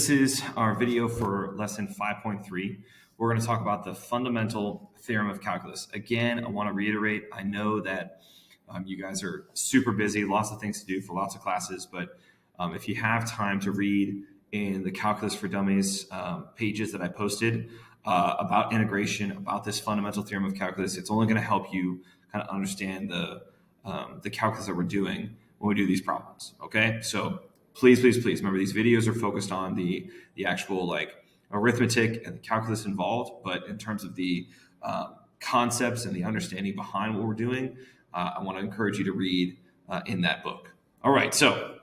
this is our video for lesson 5.3. We're going to talk about the fundamental theorem of calculus. Again, I want to reiterate, I know that you guys are super busy, lots of things to do for lots of classes, but if you have time to read in the Calculus for Dummies pages that I posted about integration, about this fundamental theorem of calculus, it's only going to help you kind of understand the calculus that we're doing when we do these problems, okay? So please remember, these videos are focused on the actual arithmetic and the calculus involved, but in terms of the concepts and the understanding behind what we're doing, I want to encourage you to read in that book. All right, so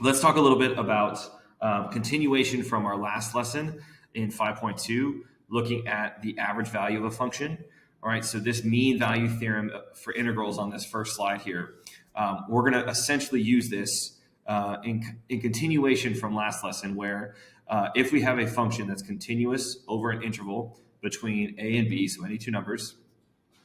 let's talk a little bit about continuation from our last lesson in 5.2, looking at the average value of a function. All right, so this mean value theorem for integrals on this first slide here, we're going to essentially use this in continuation from last lesson, where if we have a function that's continuous over an interval between a and b, so any two numbers,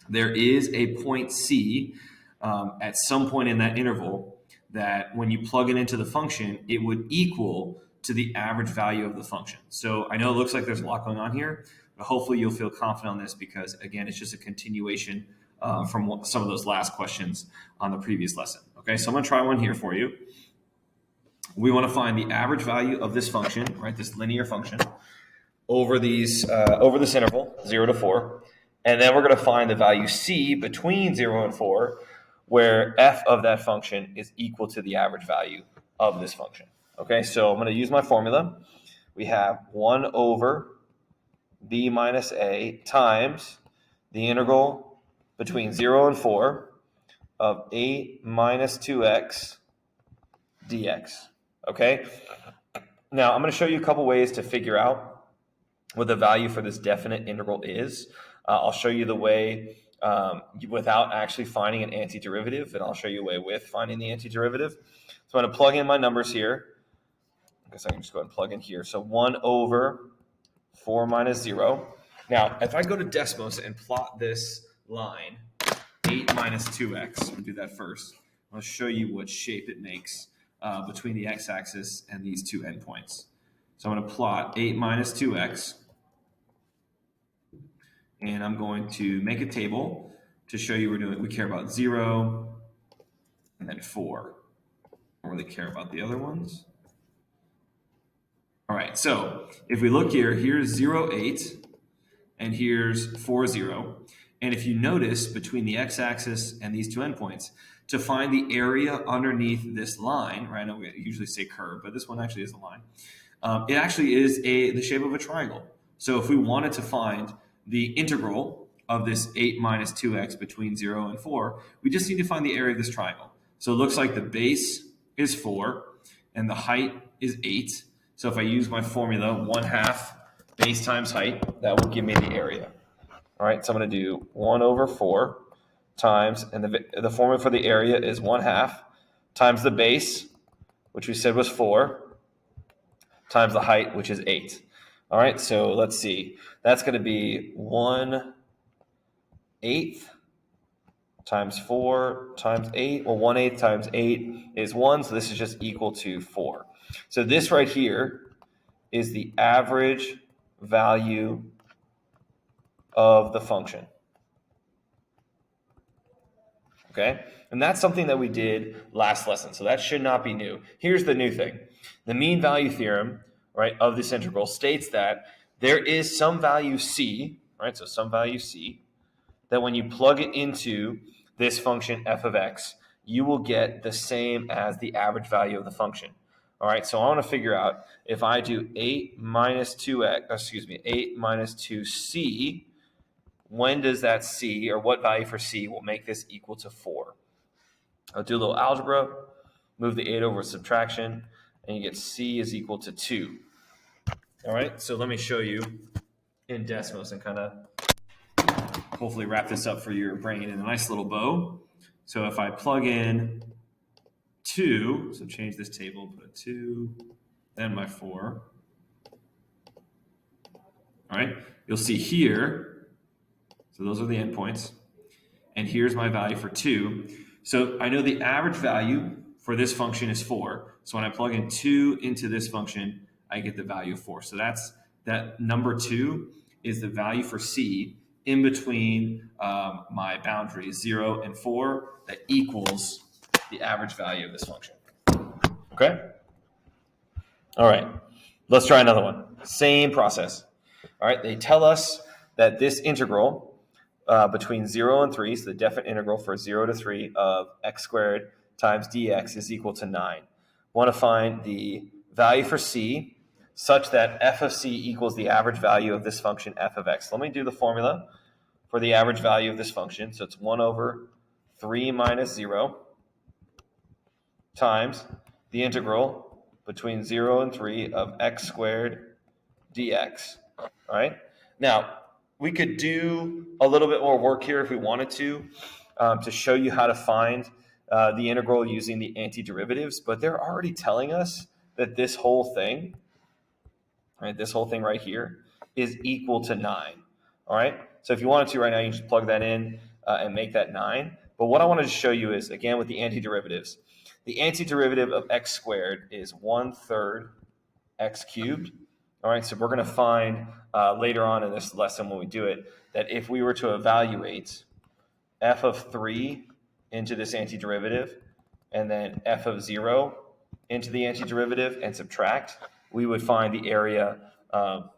there is a point c at some point in that interval that when you plug it into the function, it would equal to the average value of the function. So I know it looks like there's a lot going on here, but hopefully you'll feel confident on this because, again, it's just a continuation from some of those last questions on the previous lesson. Okay, so I'm going to try one here for you. We want to find the average value of this function, right, this linear function, over this interval, 0 to 4. And then we're going to find the value c between 0 and 4, where f of that function is equal to the average value of this function. Okay, so I'm going to use my formula. We have 1 over b minus a times the integral between 0 and 4 of 8 minus 2x dx. Okay, now I'm going to show you a couple ways to figure out what the value for this definite integral is. I'll show you the way without actually finding an antiderivative, and I'll show you a way with finding the antiderivative. So I'm going to plug in my numbers here. I guess I can just go ahead and plug in here. So 1 over 4 minus 0. Now, if I go to Desmos and plot this line, 8 minus 2x, we'll do that first. I'll show you what shape it makes between the x-axis and these two endpoints. So I'm going to plot 8 minus 2x, and I'm going to make a table to show you we care about 0 and then 4. I don't really care about the other ones. All right, so if we look here, here's 0, 8, and here's 4, 0. And if you notice between the x-axis and these two endpoints, to find the area underneath this line, right? I know we usually say curve, but this one actually is a line. It actually is the shape of a triangle. So if we wanted to find the integral of this 8 minus 2x between 0 and 4, we just need to find the area of this triangle. So it looks like the base is 4 and the height is 8. So if I use my formula, 1/2 base times height, that will give me the area. All right, so I'm going to do 1 over 4 times, and the formula for the area is 1/2 times the base, which we said was 4, times the height, which is 8. All right, so let's see. That's going to be 1/8 times 4 times 8. Well, 1/8 times 8 is 1, so this is just equal to 4. So this right here is the average value of the function. Okay, and that's something that we did last lesson, so that should not be new. Here's the new thing. The mean value theorem, right, of this integral states that there is some value c, right, so some value c, that when you plug it into this function f of x, you will get the same as the average value of the function. All right, so I want to figure out if I do 8 minus 2c, when does that c, or what value for c will make this equal to 4? I'll do a little algebra, move the 8 over subtraction, and you get c is equal to 2. All right, so let me show you in Desmos and kind of hopefully wrap this up for your brain in a nice little bow. So if I plug in 2, so change this table, put a 2, then my 4. All right, you'll see here, so those are the endpoints, and here's my value for 2. So I know the average value for this function is 4. So when I plug in 2 into this function, I get the value of 4. So that's that number 2 is the value for C in between my boundaries 0 and 4 that equals the average value of this function. Okay? All right. Let's try another one. Same process. All right. They tell us that this integral between 0 and 3, so the definite integral for 0 to 3 of x squared times dx is equal to 9. Want to find the value for c such that f of c equals the average value of this function f of x. Let me do the formula for the average value of this function. So it's 1 over 3 minus 0 times the integral between 0 and 3 of x squared dx. All right? Now, we could do a little bit more work here if we wanted to show you how to find the integral using the antiderivatives, but they're already telling us that this whole thing, right, this whole thing right here is equal to 9. All right? So if you wanted to right now, you can just plug that in and make that 9. But what I wanted to show you is, again, with the antiderivatives, the antiderivative of x squared is 1/3 x cubed. All right, so we're going to find later on in this lesson when we do it that if we were to evaluate f of 3 into this antiderivative and then f of 0 into the antiderivative and subtract, we would find the area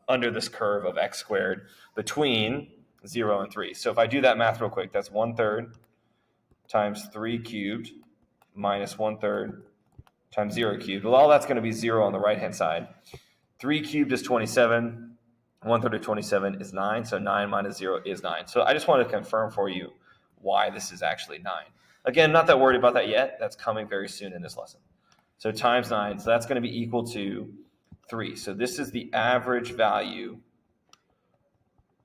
under this curve of x squared between 0 and 3. So if I do that math real quick, that's 1/3 times 3 cubed minus 1/3 times 0 cubed. Well, all that's going to be 0 on the right-hand side. 3 cubed is 27. 1/3 of 27 is 9. So 9 minus 0 is 9. So I just wanted to confirm for you why this is actually 9. Again, not that worried about that yet. That's coming very soon in this lesson. So times 9. So that's going to be equal to 3. So this is the average value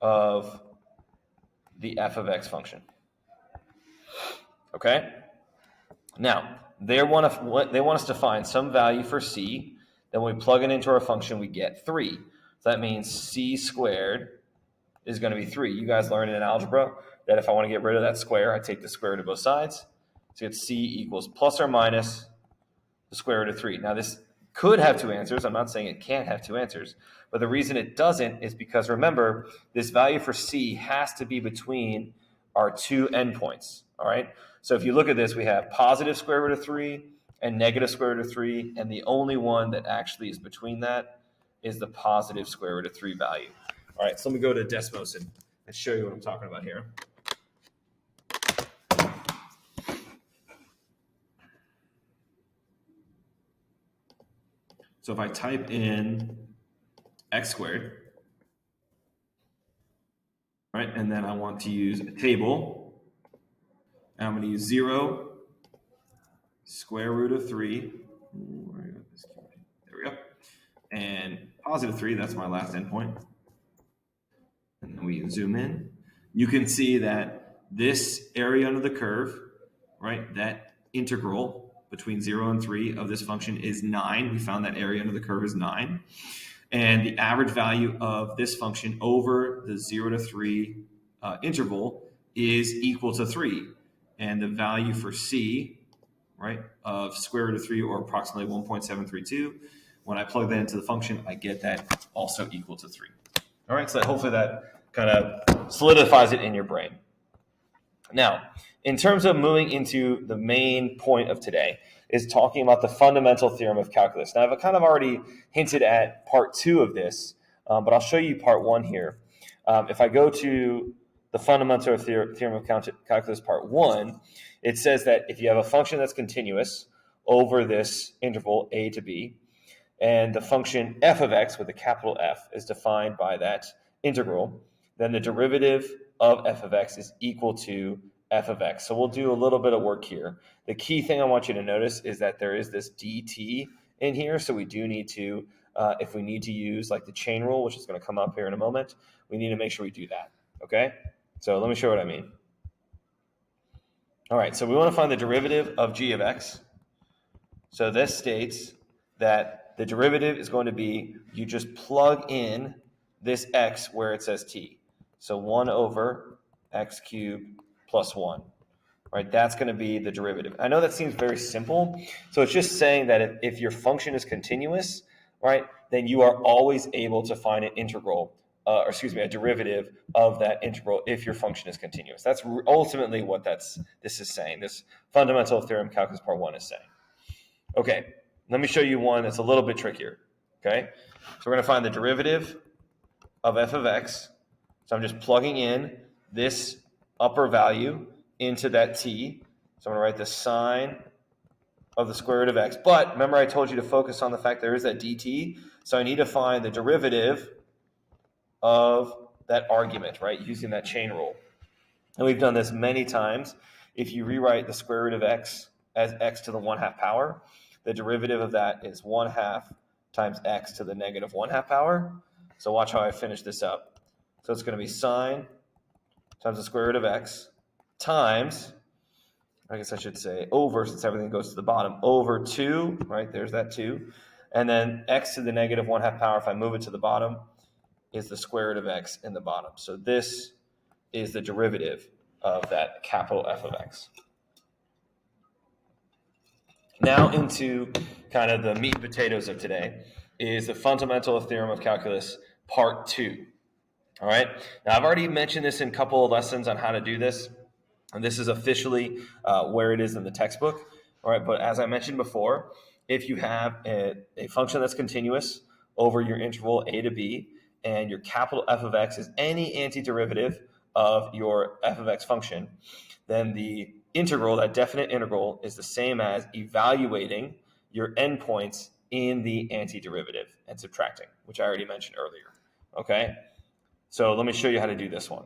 of the f of x function. Okay? Now, they want us to find some value for c. Then when we plug it into our function, we get 3. So that means c squared is going to be 3. You guys learned in algebra that if I want to get rid of that square, I take the square root of both sides. So it's c equals plus or minus the square root of 3. Now, this could have 2 answers. I'm not saying it can't have 2 answers. But the reason it doesn't is because, remember, this value for c has to be between our 2 endpoints. All right? So if you look at this, we have positive square root of 3 and negative square root of 3, and the only one that actually is between that is the positive square root of 3 value. All right, so let me go to Desmos and show you what I'm talking about here. So if I type in x squared, right, and then I want to use a table, and I'm going to use 0, square root of 3, there we go, and positive 3, that's my last endpoint. And then we zoom in. You can see that this area under the curve, right, that integral between 0 and 3 of this function is 9. We found that area under the curve is 9. And the average value of this function over the 0 to 3 interval is equal to 3. And the value for c, right, of square root of 3, or approximately 1.732, when I plug that into the function, I get that also equal to 3. All right, so hopefully that kind of solidifies it in your brain. Now, in terms of moving into the main point of today, is talking about the fundamental theorem of calculus. Now, I've kind of already hinted at part 2 of this, but I'll show you part 1 here. If I go to the fundamental theorem of calculus part 1, it says that if you have a function that's continuous over this interval a to b, and the function f of x with a capital F is defined by that integral, then the derivative of f of x is equal to f of x. So we'll do a little bit of work here. The key thing I want you to notice is that there is this dt in here, so we do need to, if we need to use like the chain rule, which is going to come up here in a moment, we need to make sure we do that, okay? So let me show what I mean. All right, so we want to find the derivative of g of x. So this states that the derivative is going to be, you just plug in this x where it says t. So 1 over x cubed plus 1. Right, that's going to be the derivative. I know that seems very simple. So it's just saying that if your function is continuous, right, then you are always able to find an integral, a derivative of that integral if your function is continuous. That's ultimately what this is saying. This fundamental theorem calculus part 1 is saying. Okay, let me show you one that's a little bit trickier. Okay, so we're going to find the derivative of f of x. So I'm just plugging in this upper value into that t. So I'm going to write the sine of the square root of x. But remember I told you to focus on the fact there is that dt. So I need to find the derivative of that argument, right, using that chain rule. And we've done this many times. If you rewrite the square root of x as x to the 1/2 power, the derivative of that is 1/2 times x to the negative 1/2 power. So watch how I finish this up. So it's going to be sine times the square root of x times, I guess I should say over, since everything goes to the bottom, over 2, right, there's that 2. And then x to the negative 1/2 power, if I move it to the bottom, is the square root of x in the bottom. So this is the derivative of that capital F of x. Now into kind of the meat and potatoes of today is the fundamental theorem of calculus part 2. All right. Now I've already mentioned this in a couple of lessons on how to do this, and this is officially where it is in the textbook. All right. But as I mentioned before, if you have a function that's continuous over your interval a to b, and your capital F of x is any antiderivative of your f of x function, then the integral, that definite integral, is the same as evaluating your endpoints in the antiderivative and subtracting, which I already mentioned earlier. Okay, so let me show you how to do this one.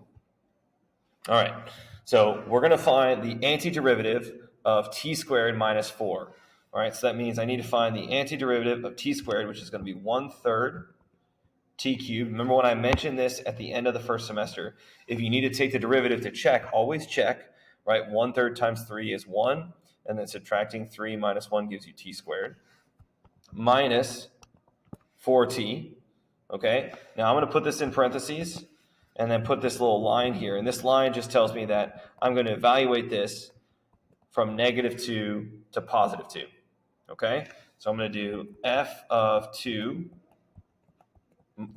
All right, so we're going to find the antiderivative of t squared minus 4. All right, so that means I need to find the antiderivative of t squared, which is going to be 1/3 t cubed. Remember when I mentioned this at the end of the first semester, if you need to take the derivative to check, always check, right? 1/3 times 3 is 1, and then subtracting 3 minus 1 gives you t squared, minus 4t, okay? Now I'm going to put this in parentheses, and then put this little line here, and this line just tells me that I'm going to evaluate this from -2 to +2, okay? So I'm going to do f of 2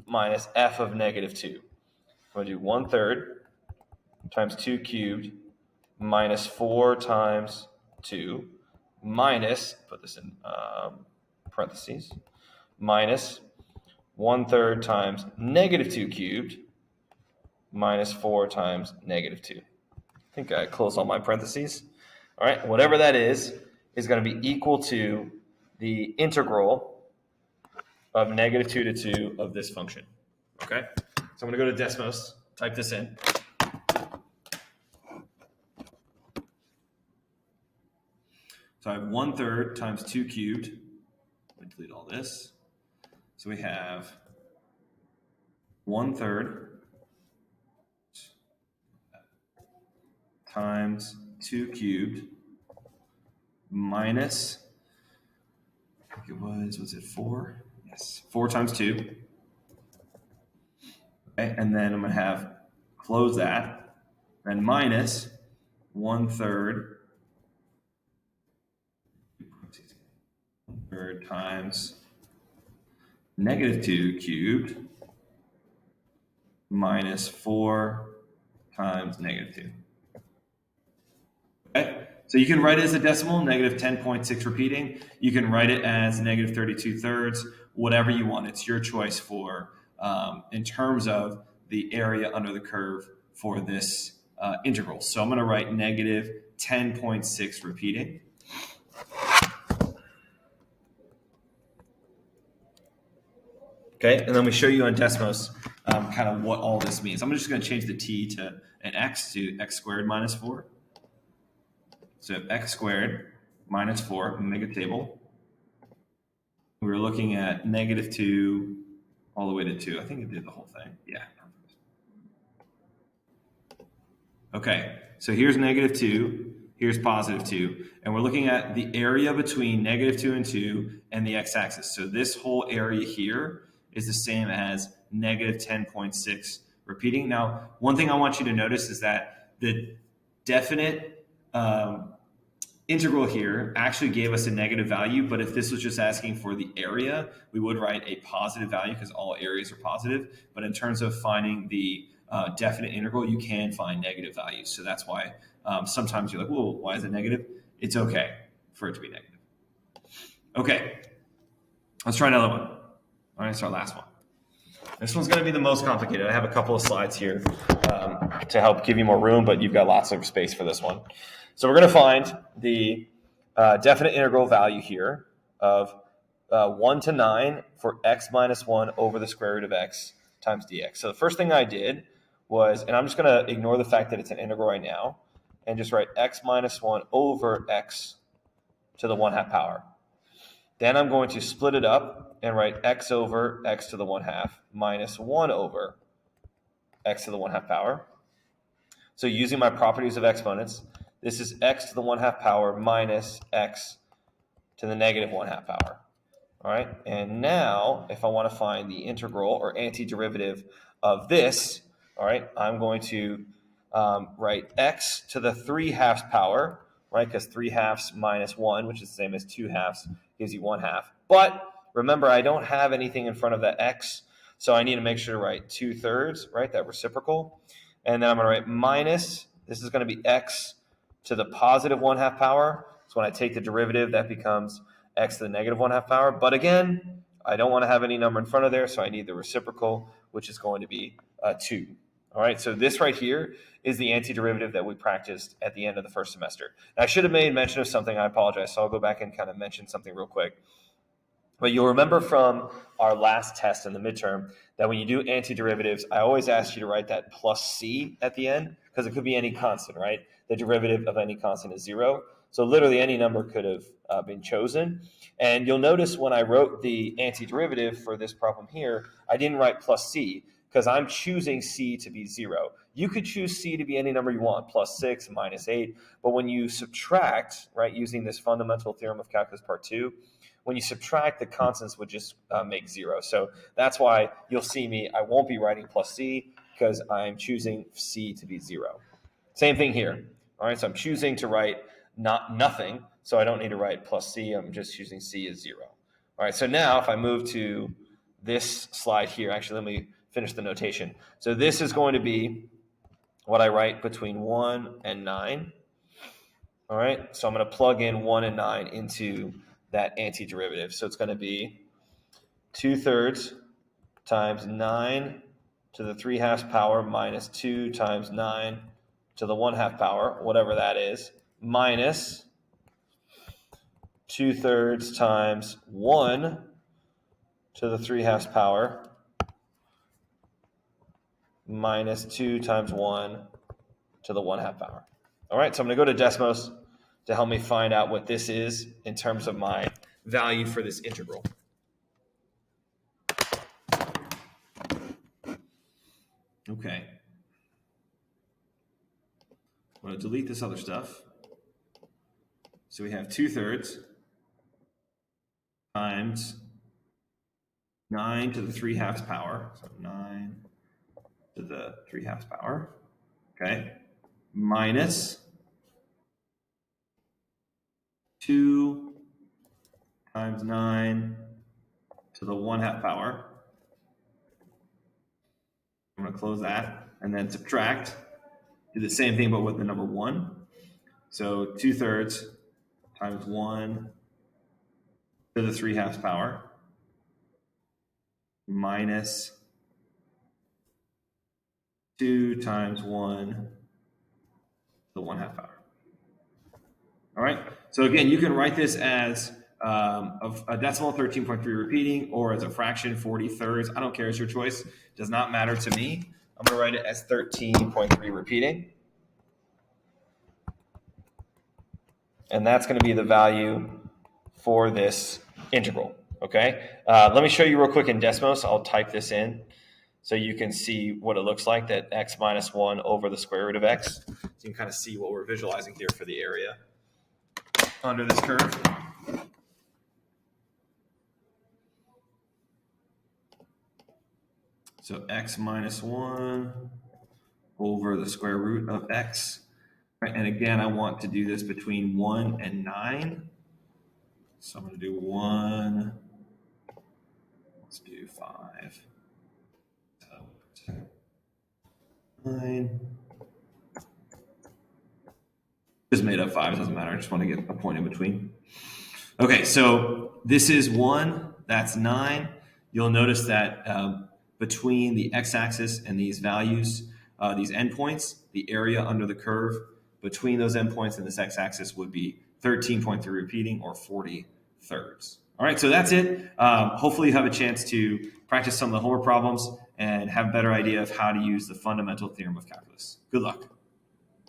minus f of -2. I'm going to do 1/3 times 2 cubed minus 4 times 2 minus, put this in parentheses, minus 1/3 times -2 cubed minus 4 times -2. I think I closed all my parentheses. All right, whatever that is going to be equal to the integral of -2 to 2 of this function. Okay, so I'm going to go to Desmos, type this in. So I have 1/3 times 2 cubed. Let me delete all this. So we have 1/3 times 2 cubed minus, I think it was it 4? Yes, 4 times 2. Okay, and then I'm going to have close that, then minus 1/3 times -2 cubed minus 4 times -2. Okay, so you can write it as a decimal, -10.6 repeating. You can write it as -32/3, whatever you want. It's your choice for in terms of the area under the curve for this integral. So I'm going to write -10.6 repeating. Okay, and then we show you on Desmos kind of what all this means. I'm just going to change the t to an x to x squared minus 4. So x squared minus 4, make a table. We're looking at -2 all the way to 2. I think it did the whole thing. Yeah. Okay, so here's -2, here's +2, and we're looking at the area between -2 and 2 and the x-axis. So this whole area here is the same as -10.6 repeating. Now, one thing I want you to notice is that the definite integral here actually gave us a negative value, but if this was just asking for the area, we would write a positive value because all areas are positive. But in terms of finding the definite integral, you can find negative values. So that's why sometimes you're like, whoa, why is it negative? It's okay for it to be negative. Okay, let's try another one. All right, it's our last one. This one's going to be the most complicated. I have a couple of slides here to help give you more room, but you've got lots of space for this one. So we're going to find the definite integral value here of 1 to 9 for x minus 1 over the square root of x times dx. So the first thing I did was, and I'm just going to ignore the fact that it's an integral right now, and just write x minus 1 over x to the 1/2 power. Then I'm going to split it up and write x over x to the 1/2 minus 1 over x to the 1/2 power. So using my properties of exponents, this is x to the 1/2 power minus x to the negative 1/2 power. All right, and now if I want to find the integral or antiderivative of this, all right, I'm going to write x to the 3/2 power, right? Because 3/2 minus 1, which is the same as 2/2, gives you 1/2. But remember, I don't have anything in front of that x, so I need to make sure to write 2/3, right? That reciprocal. And then I'm going to write minus, this is going to be x to the positive 1/2 power. So when I take the derivative, that becomes x to the negative 1/2 power. But again, I don't want to have any number in front of there, so I need the reciprocal, which is going to be 2. All right, so this right here is the antiderivative that we practiced at the end of the first semester. Now, I should have made mention of something. I apologize, so I'll go back and kind of mention something real quick. But you'll remember from our last test in the midterm that when you do antiderivatives, I always ask you to write that plus c at the end because it could be any constant, right? The derivative of any constant is 0. So literally any number could have been chosen. And you'll notice when I wrote the antiderivative for this problem here, I didn't write plus c because I'm choosing c to be 0. You could choose c to be any number you want, plus 6, minus 8. But when you subtract, right, using this fundamental theorem of calculus part 2, when you subtract, the constants would just make 0. So that's why you'll see me, I won't be writing plus c because I'm choosing c to be 0. Same thing here. All right, so I'm choosing to write nothing, so I don't need to write plus c. I'm just choosing c as 0. All right, so now if I move to this slide here, actually let me finish the notation. So this is going to be what I write between 1 and 9. All right, so I'm going to plug in 1 and 9 into that antiderivative. So it's going to be 2/3 times 9 to the 3/2 power minus 2 times 9 to the 1/2 power, whatever that is, minus 2/3 times 1 to the 3/2 power minus 2 times 1 to the 1/2 power. All right, so I'm going to go to Desmos to help me find out what this is in terms of my value for this integral. Okay. I'm going to delete this other stuff. So we have 2/3 times 9 to the 3/2 power. So 9 to the 3/2 power. Okay. Minus 2 times 9 to the 1/2 power. I'm going to close that and then subtract. Do the same thing but with the number 1. So 2/3 times 1 to the 3/2 power minus 2 times 1 to the 1/2 power. All right. So again, you can write this as a decimal 13.3 repeating or as a fraction 40/3. I don't care. It's your choice. Does not matter to me. I'm going to write it as 13.3 repeating. And that's going to be the value for this integral. Okay. Let me show you real quick in Desmos. I'll type this in so you can see what it looks like, that x minus 1 over the square root of x. So you can kind of see what we're visualizing here for the area under this curve. So x minus 1 over the square root of x. Right, and again, I want to do this between 1 and 9. So I'm going to do 1. Let's do 5. So 9. Just made up 5. It doesn't matter. I just want to get a point in between. Okay, so this is 1. That's 9. You'll notice that between the x-axis and these values, these endpoints, the area under the curve between those endpoints and this x-axis would be 13.3 repeating, or 40 thirds. All right, so that's it. Hopefully you have a chance to practice some of the homework problems and have a better idea of how to use the fundamental theorem of calculus. Good luck.